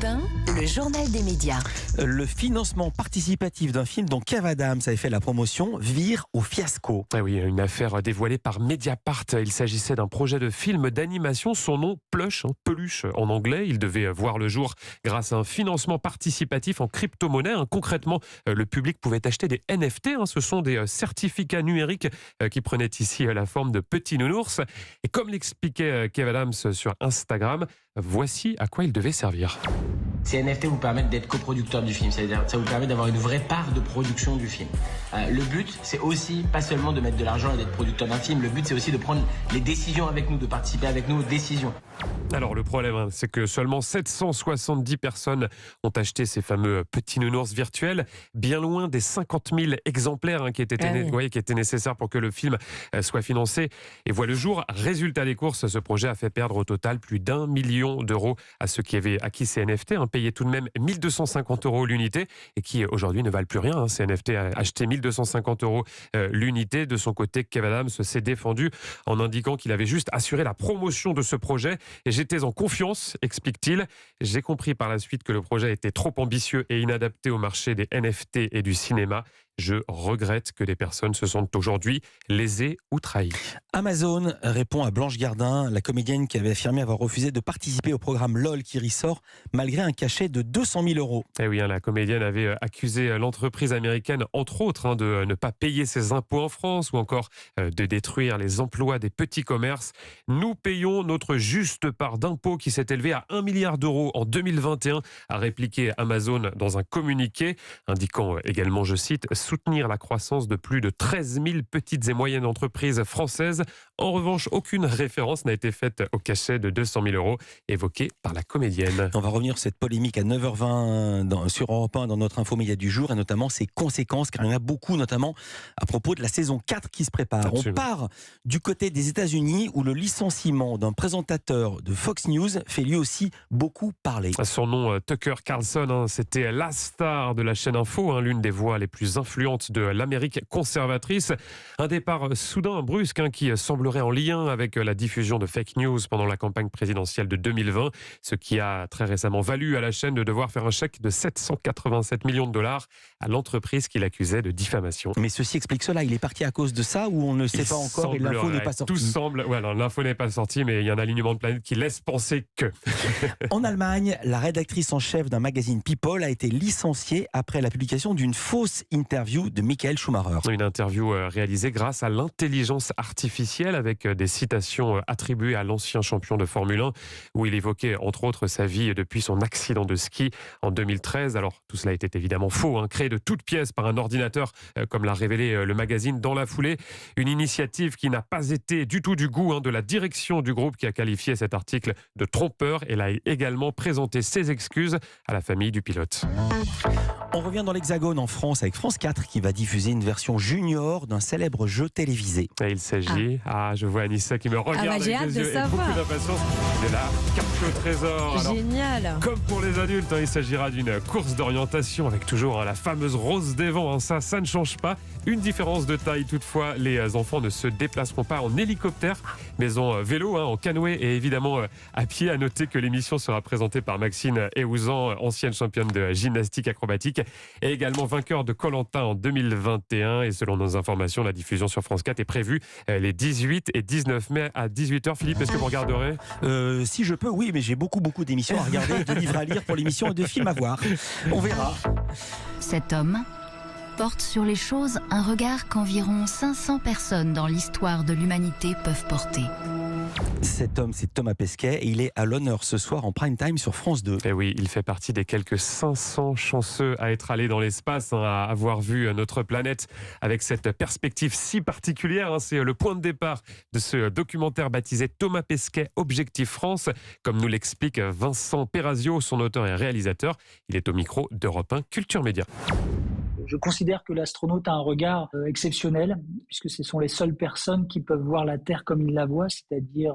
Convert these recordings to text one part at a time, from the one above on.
Europe 1, le journal des médias. Le financement participatif d'un film dont Kev Adams avait fait la promotion vire au fiasco. Ah oui, une affaire dévoilée par Mediapart. Il s'agissait d'un projet de film d'animation. Son nom, Plush, peluche en anglais. Il devait voir le jour grâce à un financement participatif en crypto-monnaie. Concrètement, le public pouvait acheter des NFT. Ce sont des certificats numériques qui prenaient ici la forme de petits nounours. Et comme l'expliquait Kev Adams sur Instagram, voici à quoi il devait servir. Ces NFT vous permettent d'être coproducteur du film, c'est-à-dire ça vous permet d'avoir une vraie part de production du film. Le but, c'est aussi pas seulement de mettre de l'argent et d'être producteur d'un film, le but c'est aussi de prendre les décisions avec nous, de participer avec nous aux décisions. Alors le problème, c'est que seulement 770 personnes ont acheté ces fameux petits nounours virtuels, bien loin des 50 000 exemplaires qui étaient nécessaires pour que le film soit financé et voit le jour. Résultat des courses, ce projet a fait perdre au total plus d'1 million d'euros à ceux qui avaient acquis ces NFT, payés tout de même 1 250 € l'unité et qui aujourd'hui ne valent plus rien. Ces NFT a acheté 1 250 € l'unité. De son côté, Kev Adams s'est défendu en indiquant qu'il avait juste assuré la promotion de ce projet. Et j'étais en confiance, explique-t-il. J'ai compris par la suite que le projet était trop ambitieux et inadapté au marché des NFT et du cinéma. Je regrette que des personnes se sentent aujourd'hui lésées ou trahies. Amazon répond à Blanche Gardin, la comédienne qui avait affirmé avoir refusé de participer au programme LOL qui ressort malgré un cachet de 200 000 €. Eh oui, la comédienne avait accusé l'entreprise américaine, entre autres, de ne pas payer ses impôts en France ou encore de détruire les emplois des petits commerces. Nous payons notre juste part d'impôts qui s'est élevée à 1 milliard d'euros en 2021, a répliqué Amazon dans un communiqué, indiquant également, je cite, soutenir la croissance de plus de 13 000 petites et moyennes entreprises françaises. En revanche, aucune référence n'a été faite au cachet de 200 000 € évoqué par la comédienne. On va revenir sur cette polémique à 9h20 sur Europe 1 dans notre infomédia du jour et notamment ses conséquences, car il y en a beaucoup, notamment à propos de la saison 4 qui se prépare. Absolument. On part du côté des États-Unis où le licenciement d'un présentateur de Fox News fait lui aussi beaucoup parler. Son nom, Tucker Carlson, c'était la star de la chaîne Info, l'une des voix les plus influentes de l'Amérique conservatrice. Un départ soudain, brusque, qui semblerait en lien avec la diffusion de fake news pendant la campagne présidentielle de 2020, ce qui a très récemment valu à la chaîne de devoir faire un chèque de 787 millions de dollars à l'entreprise qui l'accusait de diffamation. Mais ceci explique cela, il est parti à cause de ça ou on ne sait pas encore et l'info n'est pas sortie? Tout semble, l'info n'est pas sortie, mais il y a un alignement de planètes qui laisse penser que... En Allemagne, la rédactrice en chef d'un magazine People a été licenciée après la publication d'une fausse interview de Michael Schumacher. Une interview réalisée grâce à l'intelligence artificielle avec des citations attribuées à l'ancien champion de Formule 1 où il évoquait entre autres sa vie depuis son accident de ski en 2013. Alors tout cela était évidemment faux, créé de toutes pièces par un ordinateur comme l'a révélé le magazine dans la foulée. Une initiative qui n'a pas été du tout du goût de la direction du groupe qui a qualifié cet article de trompeur. Elle a également présenté ses excuses à la famille du pilote. On revient dans l'Hexagone en France avec France 4 qui va diffuser une version junior d'un célèbre jeu télévisé. Et il s'agit, je vois Anissa qui me regarde avec j'ai hâte des de yeux et savoir. beaucoup d'impatience, de la carte au trésor. Alors, Génial. comme pour les adultes, il s'agira d'une course d'orientation avec toujours la fameuse rose des vents. Ça ne change pas. Une différence de taille toutefois, les enfants ne se déplaceront pas en hélicoptère, mais en vélo, en canoë et évidemment à pied. À noter que l'émission sera présentée par Maxine Eouzan, ancienne championne de gymnastique acrobatique et également vainqueur de Koh-Lanta en 2021. Et selon nos informations, la diffusion sur France 4 est prévue les 18 et 19 mai à 18h. Philippe, est-ce que vous regarderez ? Si je peux, oui, mais j'ai beaucoup d'émissions à regarder, de livres à lire pour l'émission et de films à voir. On verra. Cet homme porte sur les choses un regard qu'environ 500 personnes dans l'histoire de l'humanité peuvent porter. Cet homme, c'est Thomas Pesquet et il est à l'honneur ce soir en prime time sur France 2. Et oui, il fait partie des quelques 500 chanceux à être allés dans l'espace, à avoir vu notre planète avec cette perspective si particulière. C'est le point de départ de ce documentaire baptisé Thomas Pesquet, Objectif France. Comme nous l'explique Vincent Perazio, son auteur et réalisateur. Il est au micro d'Europe 1 Culture Média. Je considère que l'astronaute a un regard exceptionnel, puisque ce sont les seules personnes qui peuvent voir la Terre comme il la voit, c'est-à-dire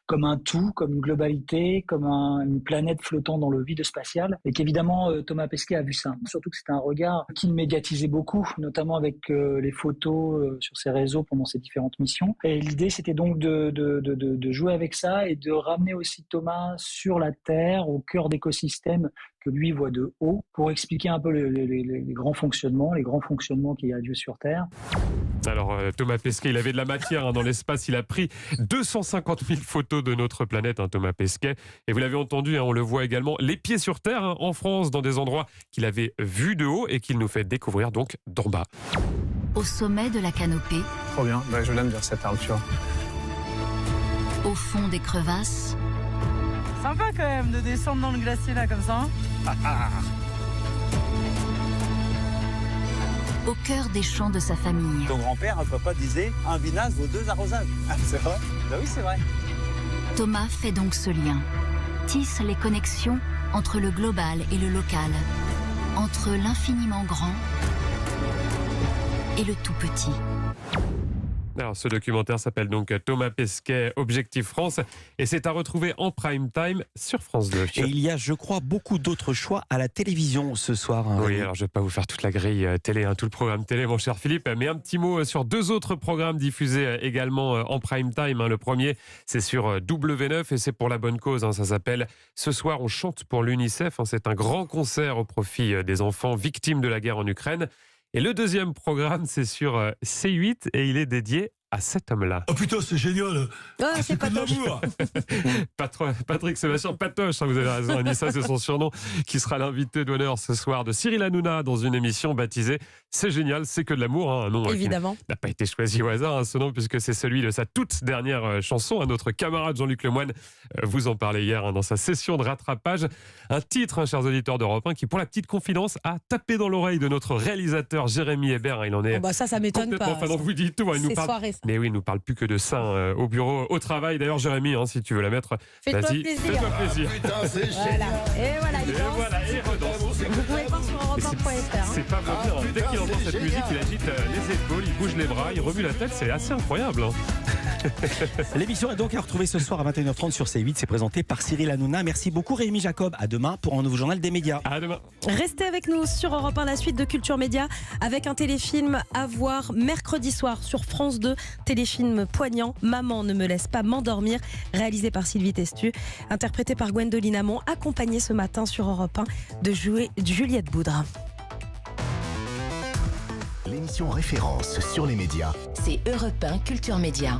comme un tout, comme une globalité, comme une planète flottant dans le vide spatial. Et qu'évidemment, Thomas Pesquet a vu ça. Surtout que c'était un regard qu'il médiatisait beaucoup, notamment avec les photos sur ses réseaux pendant ses différentes missions. Et l'idée, c'était donc de jouer avec ça et de ramener aussi Thomas sur la Terre, au cœur d'écosystèmes que lui voit de haut, pour expliquer un peu les grands fonctionnements qu'il y a Dieu sur Terre. Alors Thomas Pesquet, il avait de la matière dans l'espace, il a pris 250 000 photos de notre planète, Thomas Pesquet, et vous l'avez entendu, on le voit également, les pieds sur Terre, en France, dans des endroits qu'il avait vus de haut et qu'il nous fait découvrir donc d'en bas. Au sommet de la canopée, Trop bien, je l'aime bien cette arbre, tu vois. au fond des crevasses, Sympa quand même de descendre dans le glacier là comme ça. au cœur des champs de sa famille. Ton grand-père, papa disait, un vinasse vaut 2 arrosages. Ah, c'est vrai? Ben oui, c'est vrai. Thomas fait donc ce lien, tisse les connexions entre le global et le local, entre l'infiniment grand et le tout petit. Alors, ce documentaire s'appelle donc Thomas Pesquet, Objectif France, et c'est à retrouver en prime time sur France 2. Et il y a, je crois, beaucoup d'autres choix à la télévision ce soir. Oui, alors je ne vais pas vous faire toute la grille télé, tout le programme télé, mon cher Philippe, mais un petit mot sur 2 autres programmes diffusés également en prime time. Le premier, c'est sur W9 et c'est pour la bonne cause. Ça s'appelle « Ce soir, on chante pour l'UNICEF ». C'est un grand concert au profit des enfants victimes de la guerre en Ukraine. Et le deuxième programme, c'est sur C8 et il est dédié à cet homme-là. Oh putain, c'est génial. C'est pas de l'amour. Patrick Sébastien Patoche, vous avez raison, Anissa, c'est son surnom, qui sera l'invité d'honneur ce soir de Cyril Hanouna dans une émission baptisée C'est génial, c'est que de l'amour. Un nom évidemment qui n'a pas été choisi au hasard, ce nom, puisque c'est celui de sa toute dernière chanson. Notre camarade Jean-Luc Lemoyne vous en parlait hier dans sa session de rattrapage. Un titre, chers auditeurs d'Europe 1, qui, pour la petite confidence, a tapé dans l'oreille de notre réalisateur Jérémy Hébert. Il en est ça m'étonne pas. Enfin, vous dites tout. Il nous parle. Mais oui, il nous parle plus que de ça au bureau, au travail. D'ailleurs, Jérémy, si tu veux la mettre, vas-y, fais-toi plaisir. Putain, c'est Voilà. Et voilà, il Et danse. voilà, et redanse. Vous pouvez voir sur europe1.fr. C'est pas vrai. Dès qu'il entend cette musique, il agite les épaules, il bouge les bras, il remue la tête. C'est assez incroyable. L'émission est donc à retrouver ce soir à 21h30 sur C8. C'est présenté par Cyril Hanouna. Merci beaucoup Rémi Jacob. À demain pour un nouveau journal des médias. À demain. Restez avec nous sur Europe 1, la suite de Culture Média avec un téléfilm à voir mercredi soir sur France 2. Téléfilm poignant, Maman ne me laisse pas m'endormir, réalisé par Sylvie Testu, interprété par Gwendoline Amon, accompagné ce matin sur Europe 1 de Juliette Boudre. L'émission référence sur les médias. C'est Europe 1 Culture Média.